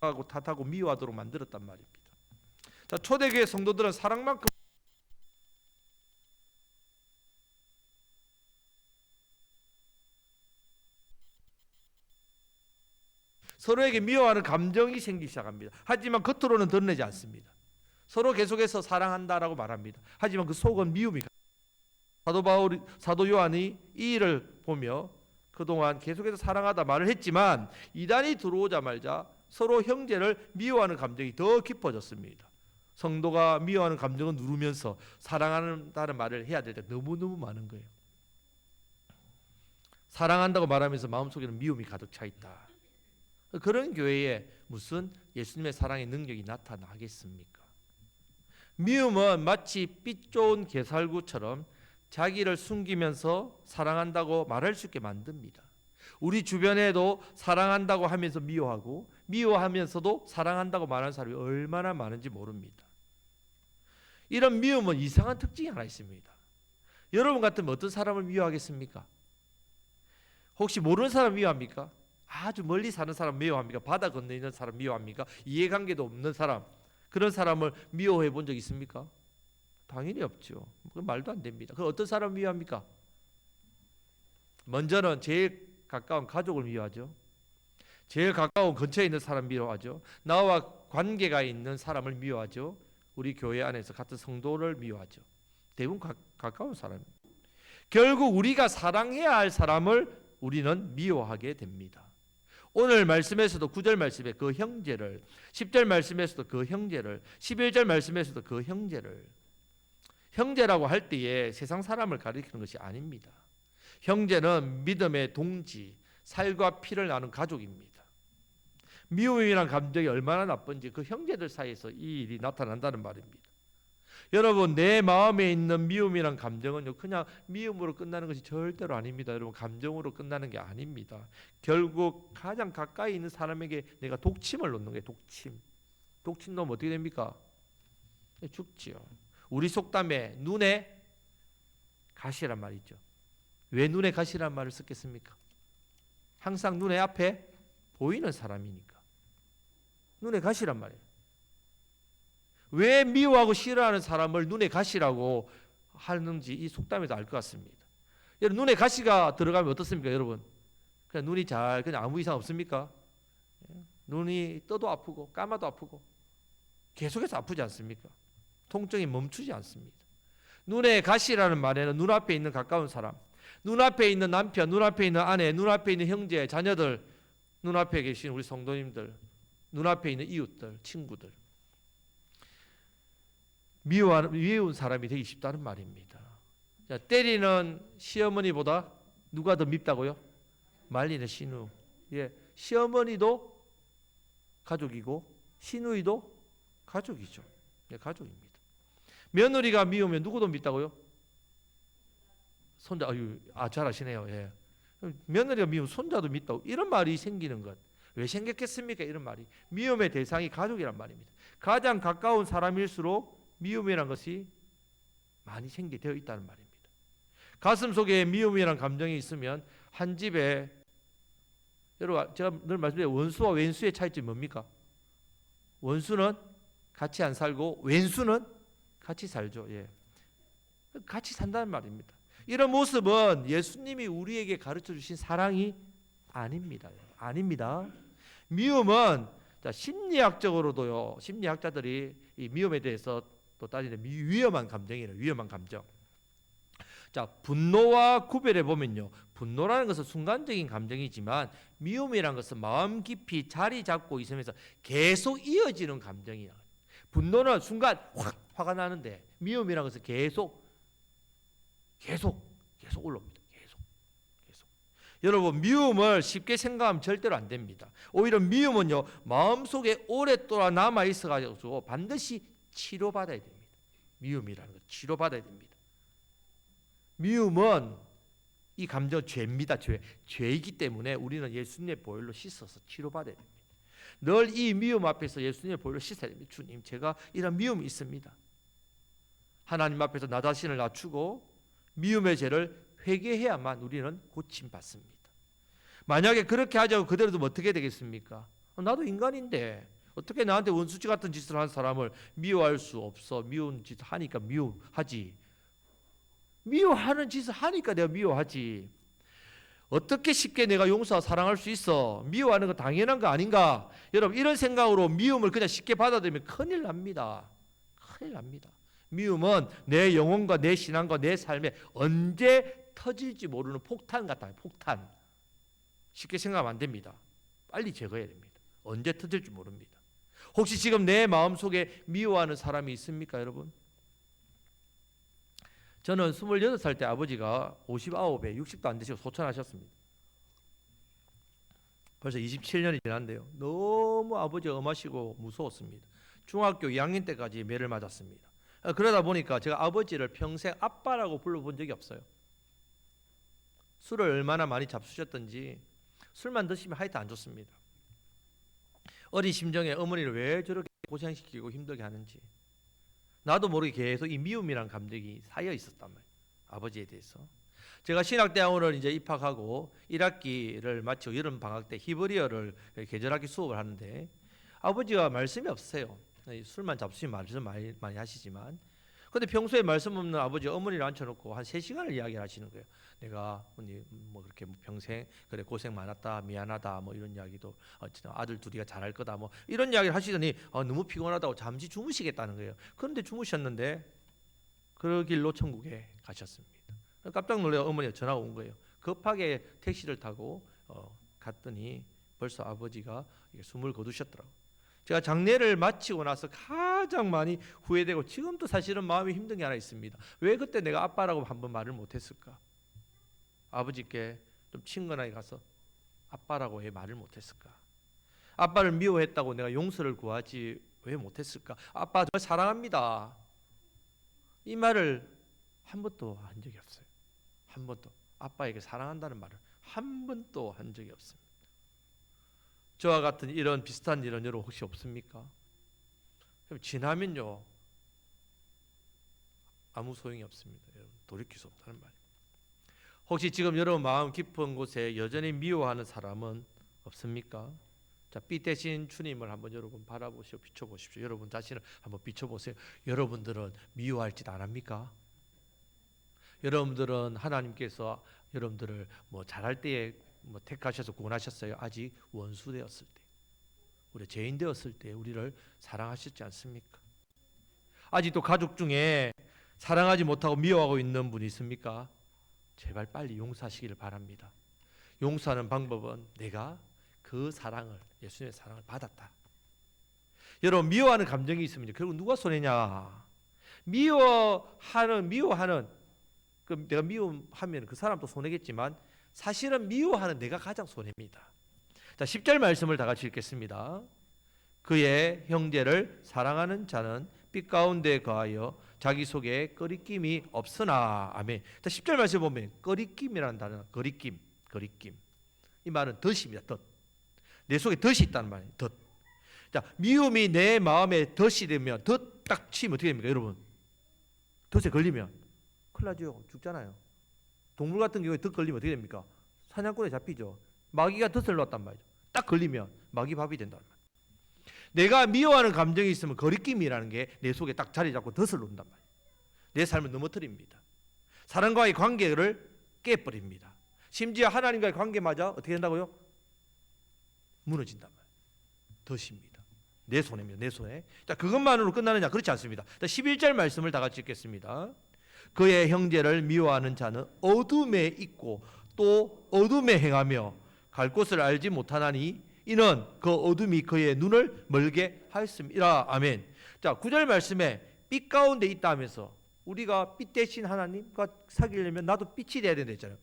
하고 탓하고 미워하도록 만들었단 말입니다. 자, 초대교회 성도들은 사랑만큼 서로에게 미워하는 감정이 생기기 시작합니다. 하지만 겉으로는 드러내지 않습니다. 서로 계속해서 사랑한다라고 말합니다. 하지만 그 속은 미움이. 사도 요한이 이 일을 보며 그동안 계속해서 사랑하다 말을 했지만 이단이 들어오자마자 서로 형제를 미워하는 감정이 더 깊어졌습니다. 성도가 미워하는 감정을 누르면서 사랑한다는 말을 해야 될 때 너무너무 많은 거예요. 사랑한다고 말하면서 마음속에는 미움이 가득 차 있다. 그런 교회에 무슨 예수님의 사랑의 능력이 나타나겠습니까? 미움은 마치 빛 좋은 게살구처럼 자기를 숨기면서 사랑한다고 말할 수 있게 만듭니다. 우리 주변에도 사랑한다고 하면서 미워하고 미워하면서도 사랑한다고 말하는 사람이 얼마나 많은지 모릅니다. 이런 미움은 이상한 특징이 하나 있습니다. 여러분 같으면 어떤 사람을 미워하겠습니까? 혹시 모르는 사람 미워합니까? 아주 멀리 사는 사람 미워합니까? 바다 건너 있는 사람 미워합니까? 이해관계도 없는 사람, 그런 사람을 미워해 본 적 있습니까? 당연히 없죠. 그건 말도 안 됩니다. 그럼 어떤 사람을 미워합니까? 먼저는 제일 가까운 가족을 미워하죠. 제일 가까운 근처에 있는 사람 미워하죠. 나와 관계가 있는 사람을 미워하죠. 우리 교회 안에서 같은 성도를 미워하죠. 대부분 가까운 사람입니다. 결국 우리가 사랑해야 할 사람을 우리는 미워하게 됩니다. 오늘 말씀에서도 9절 말씀에 그 형제를, 10절 말씀에서도 그 형제를, 11절 말씀에서도 그 형제를, 형제라고 할 때에 세상 사람을 가리키는 것이 아닙니다. 형제는 믿음의 동지, 살과 피를 나눈 가족입니다. 미움이란 감정이 얼마나 나쁜지 그 형제들 사이에서 이 일이 나타난다는 말입니다. 여러분, 내 마음에 있는 미움이란 감정은요, 그냥 미움으로 끝나는 것이 절대로 아닙니다. 여러분, 감정으로 끝나는 게 아닙니다. 결국 가장 가까이 있는 사람에게 내가 독침을 놓는 거예요. 독침 놓으면 어떻게 됩니까? 죽지요. 우리 속담에 눈에 가시란 말이 있죠. 왜 눈에 가시란 말을 썼겠습니까? 항상 눈에 앞에 보이는 사람이니까 눈에 가시란 말이에요. 왜 미워하고 싫어하는 사람을 눈에 가시라고 하는지 이 속담에도 알 것 같습니다. 여러분, 눈에 가시가 들어가면 어떻습니까, 여러분? 그냥 눈이 그냥 아무 이상 없습니까? 눈이 떠도 아프고 감아도 아프고 계속해서 아프지 않습니까? 통증이 멈추지 않습니다. 눈에 가시라는 말에는 눈앞에 있는 가까운 사람, 눈앞에 있는 남편, 눈앞에 있는 아내, 눈앞에 있는 형제, 자녀들, 눈앞에 계신 우리 성도님들, 눈앞에 있는 이웃들, 친구들, 미워운 사람이 되기 쉽다는 말입니다. 자, 때리는 시어머니보다 누가 더 밉다고요? 말리는 시누. 예, 시어머니도 가족이고 시누이도 가족이죠. 네, 가족입니다. 며느리가 미우면 누구도 밉다고요? 손자. 잘하시네요. 예. 며느리가 미우면 손자도 밉다고. 이런 말이 생기는 것. 왜 생겼겠습니까? 이런 말이. 미움의 대상이 가족이란 말입니다. 가장 가까운 사람일수록 미움이란 것이 많이 생기되어 있다는 말입니다. 가슴 속에 미움이란 감정이 있으면 한 집에, 여러분 제가 늘 말씀드려요. 원수와 왼수의 차이점이 뭡니까? 원수는 같이 안 살고 왼수는 같이 살죠. 예. 같이 산다는 말입니다. 이런 모습은 예수님이 우리에게 가르쳐 주신 사랑이 아닙니다. 아닙니다. 미움은 심리학적으로도요. 심리학자들이 이 미움에 대해서 또 따지는 위험한 감정이에요. 위험한 감정. 자, 분노와 구별해 보면요. 분노라는 것은 순간적인 감정이지만 미움이라는 것은 마음 깊이 자리 잡고 있으면서 계속 이어지는 감정이에요. 분노는 순간 확 화가 나는데 미움이라는 것은 계속 올라옵니다. 계속. 여러분, 미움을 쉽게 생각하면 절대로 안 됩니다. 오히려 미움은요, 마음속에 오랫동안 남아 있어가지고 반드시 치료받아야 됩니다. 미움이라는 것 치료받아야 됩니다. 미움은 이 감정 죄입니다. 죄이기 때문에 우리는 예수님의 보혈로 씻어서 치료받아야 됩니다. 늘 이 미움 앞에서 예수님의 보혈로 씻어야 됩니다. 주님, 제가 이런 미움이 있습니다. 하나님 앞에서 나 자신을 낮추고 미움의 죄를 회개해야만 우리는 고침받습니다. 만약에 그렇게 하지 않고 그대로 두면 어떻게 되겠습니까? 나도 인간인데 어떻게 나한테 원수지 같은 짓을 한 사람을 미워할 수 없어. 미운 짓 하니까 미워하지. 미워하는 짓을 하니까 내가 미워하지. 어떻게 쉽게 내가 용서와 사랑할 수 있어? 미워하는 거 당연한 거 아닌가? 여러분 이런 생각으로 미움을 그냥 쉽게 받아들이면 큰일 납니다. 큰일 납니다. 미움은 내 영혼과 내 신앙과 내 삶에 언제 터질지 모르는 폭탄 같아요. 폭탄. 쉽게 생각하면 안 됩니다. 빨리 제거해야 됩니다. 언제 터질지 모릅니다. 혹시 지금 내 마음속에 미워하는 사람이 있습니까, 여러분? 저는 28살 때 아버지가 59에 60도 안 되시고 소천하셨습니다. 벌써 27년이 지났는데요. 너무 아버지가 엄하시고 무서웠습니다. 중학교 2학년 때까지 매를 맞았습니다. 그러다 보니까 제가 아버지를 평생 아빠라고 불러본 적이 없어요. 술을 얼마나 많이 잡수셨던지 술만 드시면 하여튼 안 좋습니다. 어린 심정에 어머니를 왜 저렇게 고생시키고 힘들게 하는지 나도 모르게 계속 이 미움이란 감정이 쌓여 있었단 말이에요. 아버지에 대해서. 제가 신학대학원을 이제 입학하고 1학기를 마치고 여름 방학 때 히브리어를 계절학기 수업을 하는데 아버지가 말씀이 없으세요. 술만 잡수시면 말씀 많이 하시지만 근데 평소에 말씀 없는 아버지 어머니를 앉혀놓고 한 3시간을 이야기를 하시는 거예요. 내가 언니 뭐 그렇게 평생 그래 고생 많았다 미안하다 뭐 이런 이야기도 아들 둘이가 잘할 거다 뭐 이런 이야기를 하시더니 너무 피곤하다고 잠시 주무시겠다는 거예요. 그런데 주무셨는데 그 길로 천국에 가셨습니다. 깜짝 놀라 어머니가 전화가 온 거예요. 급하게 택시를 타고 갔더니 벌써 아버지가 숨을 거두셨더라고요. 제가 장례를 마치고 나서 가장 많이 후회되고 지금도 사실은 마음이 힘든 게 하나 있습니다. 왜 그때 내가 아빠라고 한번 말을 못했을까? 아버지께 좀 친근하게 가서 아빠라고 왜 말을 못했을까? 아빠를 미워했다고 내가 용서를 구하지 왜 못했을까? 아빠 정말 사랑합니다. 이 말을 한 번도 한 적이 없어요. 한 번도 아빠에게 사랑한다는 말을 한 번도 한 적이 없습니다. 저와 같은 이런 비슷한 일은 여러분 혹시 없습니까? 지나면요 아무 소용이 없습니다. 여러분 돌이킬 수 없다는 말이에요. 혹시 지금 여러분 마음 깊은 곳에 여전히 미워하는 사람은 없습니까? 자, 피 대신 주님을 한번 여러분 바라보시고 비춰보십시오. 여러분 자신을 한번 비춰보세요. 여러분들은 미워할 짓 안 합니까? 여러분들은 하나님께서 여러분들을 뭐 잘할 때에 뭐 택하셔서 구원하셨어요? 아직 원수 되었을 때, 우리 죄인 되었을 때 우리를 사랑하셨지 않습니까? 아직도 가족 중에 사랑하지 못하고 미워하고 있는 분이 있습니까? 제발 빨리 용서하시기를 바랍니다. 용서하는 방법은 내가 그 사랑을 예수님의 사랑을 받았다. 여러분 미워하는 감정이 있으면 결국 누가 손해냐? 미워하는 그 내가 미워하면 그 사람도 손해겠지만 사실은 미워하는 내가 가장 손해입니다. 자, 10절 말씀을 다 같이 읽겠습니다. 그의 형제를 사랑하는 자는 빛 가운데 거하여 자기 속에 거리낌이 없으나. 아멘. 자, 10절 말씀 보면 거리낌이라는 단어, 거리낌. 이 말은 덫입니다. 덫. 내 속에 덫이 있다는 말이에요. 덫. 자, 미움이 내 마음에 덫이 되면 덫 딱 치면 어떻게 됩니까, 여러분? 덫에 걸리면 큰일 나죠. 죽잖아요. 동물 같은 경우에 덫 걸리면 어떻게 됩니까? 사냥꾼에 잡히죠. 마귀가 덫을 놓았단 말이죠. 딱 걸리면 마귀 밥이 된단 말이에요. 내가 미워하는 감정이 있으면 거리낌이라는 게 내 속에 딱 자리 잡고 덫을 놓는단 말이에요. 내 삶을 넘어뜨립니다. 사람과의 관계를 깨버립니다. 심지어 하나님과의 관계마저 어떻게 된다고요? 무너진단 말이에요. 덫입니다. 내 손입니다. 내 손에. 자, 그것만으로 끝나느냐? 그렇지 않습니다. 자, 11절 말씀을 다 같이 읽겠습니다. 그의 형제를 미워하는 자는 어둠에 있고 또 어둠에 행하며 갈 곳을 알지 못하나니 이는 그 어둠이 그의 눈을 멀게 하였습니다. 아멘. 자, 9절 말씀에 빛 가운데 있다 하면서 우리가 빛 대신 하나님과 사귀려면 나도 빛이 돼야 된다 했잖아요.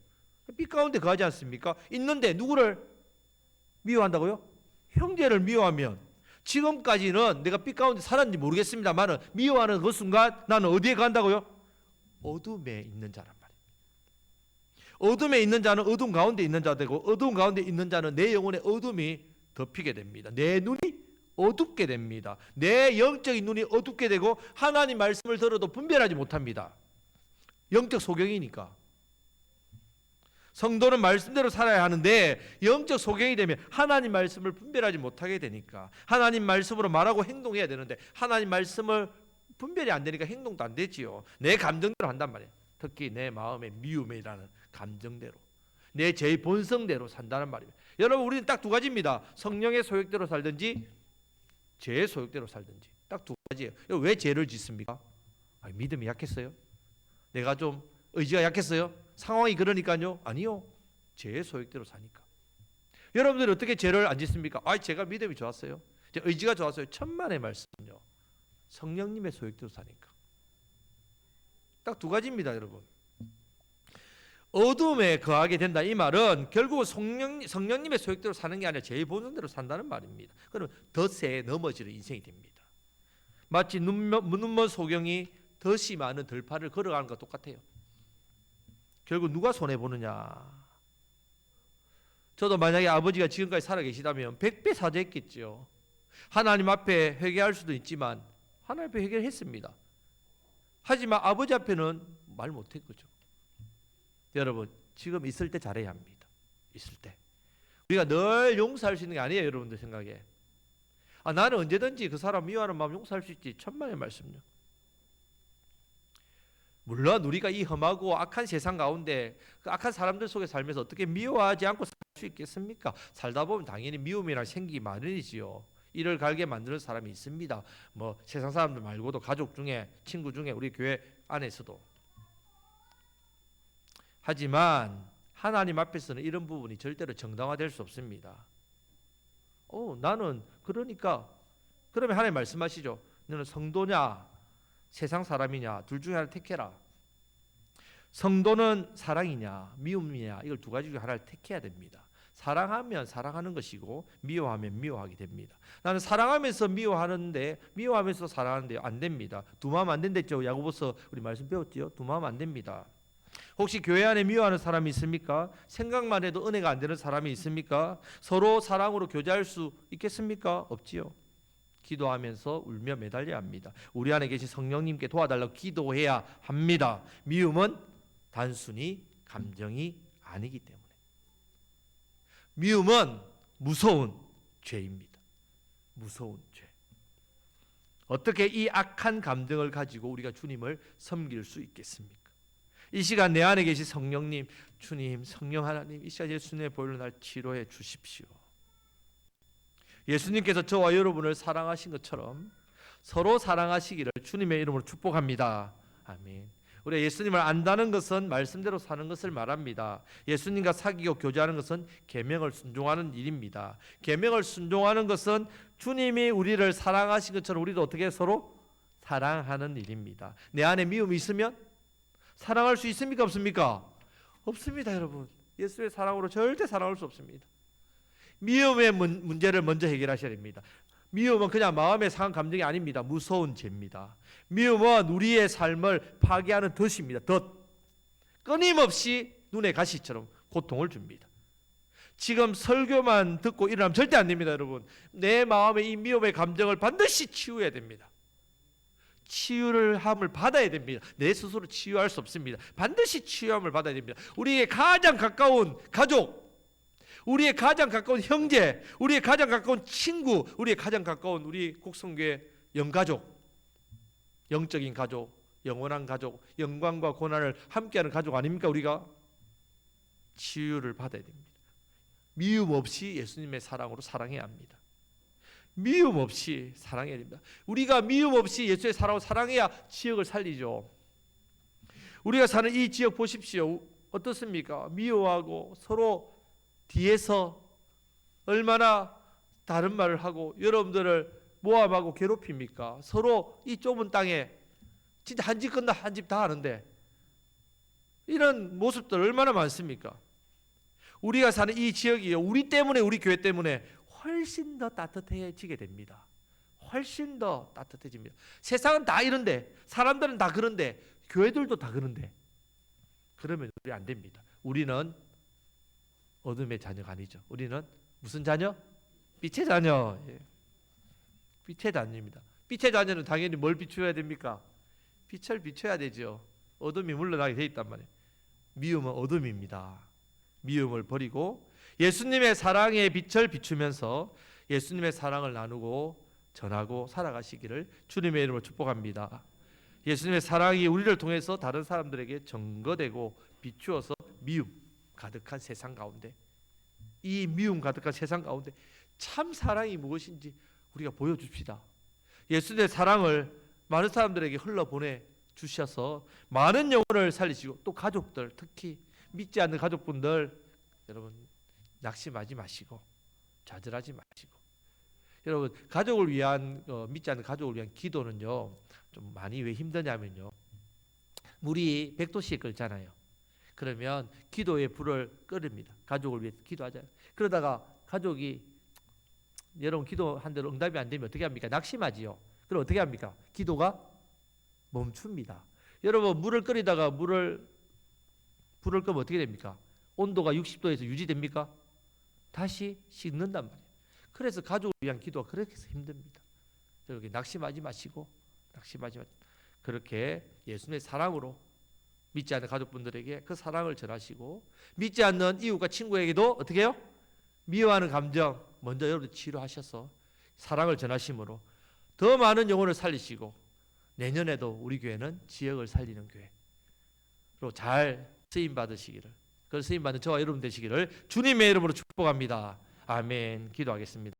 빛 가운데 거하지 않습니까? 있는데 누구를 미워한다고요? 형제를 미워하면 지금까지는 내가 빛 가운데 살았는지 모르겠습니다만 미워하는 그 순간 나는 어디에 간다고요? 어둠에 있는 자란 말이에요. 어둠에 있는 자는 어둠 가운데 있는 자 되고 어둠 가운데 있는 자는 내 영혼의 어둠이 덮이게 됩니다. 내 눈이 어둡게 됩니다. 내 영적인 눈이 어둡게 되고 하나님 말씀을 들어도 분별하지 못합니다. 영적 소경이니까. 성도는 말씀대로 살아야 하는데 영적 소경이 되면 하나님 말씀을 분별하지 못하게 되니까 하나님 말씀으로 말하고 행동해야 되는데 하나님 말씀을 분별이 안 되니까 행동도 안 되지요. 내 감정대로 한단 말이에요. 특히 내 마음의 미움이라는 감정대로 내 제 본성대로 산다는 말입니다. 여러분 우리는 딱 두 가지입니다. 성령의 소욕대로 살든지 죄의 소욕대로 살든지 딱 두 가지예요. 왜 죄를 짓습니까? 믿음이 약했어요? 내가 좀 의지가 약했어요? 상황이 그러니까요? 아니요. 죄의 소욕대로 사니까. 여러분들이 어떻게 죄를 안 짓습니까? 제가 믿음이 좋았어요. 제 의지가 좋았어요. 천만의 말씀요. 성령님의 소욕대로 사니까. 딱 두 가지입니다, 여러분. 어둠에 거하게 된다 이 말은 결국 성령님의 소욕대로 사는 게 아니라 제 본성대로 산다는 말입니다. 그러면 덫에 넘어지는 인생이 됩니다. 마치 눈먼 소경이 덫이 많은 들판을 걸어가는 것과 똑같아요. 결국 누가 손해보느냐. 저도 만약에 아버지가 지금까지 살아계시다면 100배 사죄했겠죠. 하나님 앞에 회개할 수도 있지만 하나님 앞에 회개했습니다. 하지만 아버지 앞에는 말 못했거죠. 여러분 지금 있을 때 잘해야 합니다. 있을 때 우리가 늘 용서할 수 있는 게 아니에요. 여러분들 생각에 나는 언제든지 그 사람 미워하는 마음 용서할 수 있지. 천만의 말씀요. 물론 우리가 이 험하고 악한 세상 가운데 그 악한 사람들 속에 살면서 어떻게 미워하지 않고 살 수 있겠습니까? 살다 보면 당연히 미움이란 생기기 마련이지요. 이를 갈게 만드는 사람이 있습니다. 뭐 세상 사람들 말고도 가족 중에 친구 중에 우리 교회 안에서도. 하지만 하나님 앞에서는 이런 부분이 절대로 정당화될 수 없습니다. 나는 그러니까 그러면 하나님 말씀하시죠. 너는 성도냐 세상 사람이냐 둘 중에 하나를 택해라. 성도는 사랑이냐 미움이냐 이걸 두 가지 중에 하나를 택해야 됩니다. 사랑하면 사랑하는 것이고 미워하면 미워하게 됩니다. 나는 사랑하면서 미워하는데 미워하면서 사랑하는데 안 됩니다. 두 마음 안 된댔죠. 야고보서 우리 말씀 배웠지요. 두 마음 안 됩니다. 혹시 교회 안에 미워하는 사람이 있습니까? 생각만 해도 은혜가 안 되는 사람이 있습니까? 서로 사랑으로 교제할 수 있겠습니까? 없지요. 기도하면서 울며 매달려야 합니다. 우리 안에 계신 성령님께 도와달라고 기도해야 합니다. 미움은 단순히 감정이 아니기 때문에. 미움은 무서운 죄입니다. 무서운 죄. 어떻게 이 악한 감정을 가지고 우리가 주님을 섬길 수 있겠습니까? 이 시간 내 안에 계신 성령님, 주님, 성령 하나님, 이 시간 예수님의 보혈로 날 치료해 주십시오. 예수님께서 저와 여러분을 사랑하신 것처럼 서로 사랑하시기를 주님의 이름으로 축복합니다. 아멘. 우리가 예수님을 안다는 것은 말씀대로 사는 것을 말합니다. 예수님과 사귀고 교제하는 것은 계명을 순종하는 일입니다. 계명을 순종하는 것은 주님이 우리를 사랑하신 것처럼 우리도 어떻게 서로 사랑하는 일입니다. 내 안에 미움이 있으면 사랑할 수 있습니까? 없습니까? 없습니다, 여러분. 예수의 사랑으로 절대 사랑할 수 없습니다. 미움의 문제를 먼저 해결하셔야 됩니다. 미움은 그냥 마음에 상한 감정이 아닙니다. 무서운 죄입니다. 미움은 우리의 삶을 파괴하는 덫입니다. 덫. 끊임없이 눈의 가시처럼 고통을 줍니다. 지금 설교만 듣고 일어나면 절대 안 됩니다, 여러분. 내 마음의 이 미움의 감정을 반드시 치유해야 됩니다. 치유를 함을 받아야 됩니다. 내 스스로 치유할 수 없습니다. 반드시 치유함을 받아야 됩니다. 우리의 가장 가까운 가족, 우리의 가장 가까운 형제, 우리의 가장 가까운 친구, 우리의 가장 가까운 우리 곡성교회 영가족, 영적인 가족, 영원한 가족, 영광과 고난을 함께하는 가족 아닙니까? 우리가 치유를 받아야 됩니다. 미움 없이 예수님의 사랑으로 사랑해야 합니다. 미움 없이 사랑해야 됩니다. 우리가 미움 없이 예수의 사랑으로 사랑해야 지역을 살리죠. 우리가 사는 이 지역 보십시오. 어떻습니까? 미워하고 서로 뒤에서 얼마나 다른 말을 하고 여러분들을 모함하고 괴롭힙니까? 서로 이 좁은 땅에 진짜 한 집 건너 한 집 다 하는데 이런 모습들 얼마나 많습니까? 우리가 사는 이 지역이요, 우리 때문에, 우리 교회 때문에 훨씬 더 따뜻해지게 됩니다. 훨씬 더 따뜻해집니다. 세상은 다 이런데, 사람들은 다 그런데, 교회들도 다 그런데, 그러면 우리 안 됩니다. 우리는 어둠의 자녀가 아니죠. 우리는 무슨 자녀? 빛의 자녀. 예. 빛의 자녀입니다. 빛의 자녀는 당연히 뭘 비춰야 됩니까? 빛을 비춰야 되죠. 어둠이 물러나게 돼 있단 말이에요. 미움은 어둠입니다. 미움을 버리고 예수님의 사랑의 빛을 비추면서 예수님의 사랑을 나누고 전하고 살아가시기를 주님의 이름으로 축복합니다. 예수님의 사랑이 우리를 통해서 다른 사람들에게 증거되고 비추어서 미움 가득한 세상 가운데, 이 미움 가득한 세상 가운데 참 사랑이 무엇인지 우리가 보여줍시다. 예수님의 사랑을 많은 사람들에게 흘러보내 주셔서 많은 영혼을 살리시고, 또 가족들, 특히 믿지 않는 가족분들, 여러분 낙심하지 마시고 좌절하지 마시고, 여러분 가족을 위한 믿지 않는 가족을 위한 기도는요 좀 많이 왜 힘드냐면요, 물이 100도씨에 끓잖아요. 그러면 기도의 불을 끓입니다. 가족을 위해 기도하잖아요. 그러다가 가족이 여러분 기도한 대로 응답이 안 되면 어떻게 합니까? 낙심하지요. 그럼 어떻게 합니까? 기도가 멈춥니다. 여러분 물을 끓이다가 불을 끄면 어떻게 됩니까? 온도가 60도에서 유지됩니까? 다시 식는단 말이에요. 그래서 가족을 위한 기도가 그렇게 힘듭니다. 여러분 낙심하지 마시고 그렇게 예수님의 사랑으로 믿지 않는 가족분들에게 그 사랑을 전하시고, 믿지 않는 이웃과 친구에게도 어떻게 해요? 미워하는 감정 먼저 여러분들 치료하셔서 사랑을 전하심으로 더 많은 영혼을 살리시고, 내년에도 우리 교회는 지역을 살리는 교회로 잘 쓰임 받으시기를, 그 쓰임 받는 저와 여러분 되시기를 주님의 이름으로 축복합니다. 아멘. 기도하겠습니다.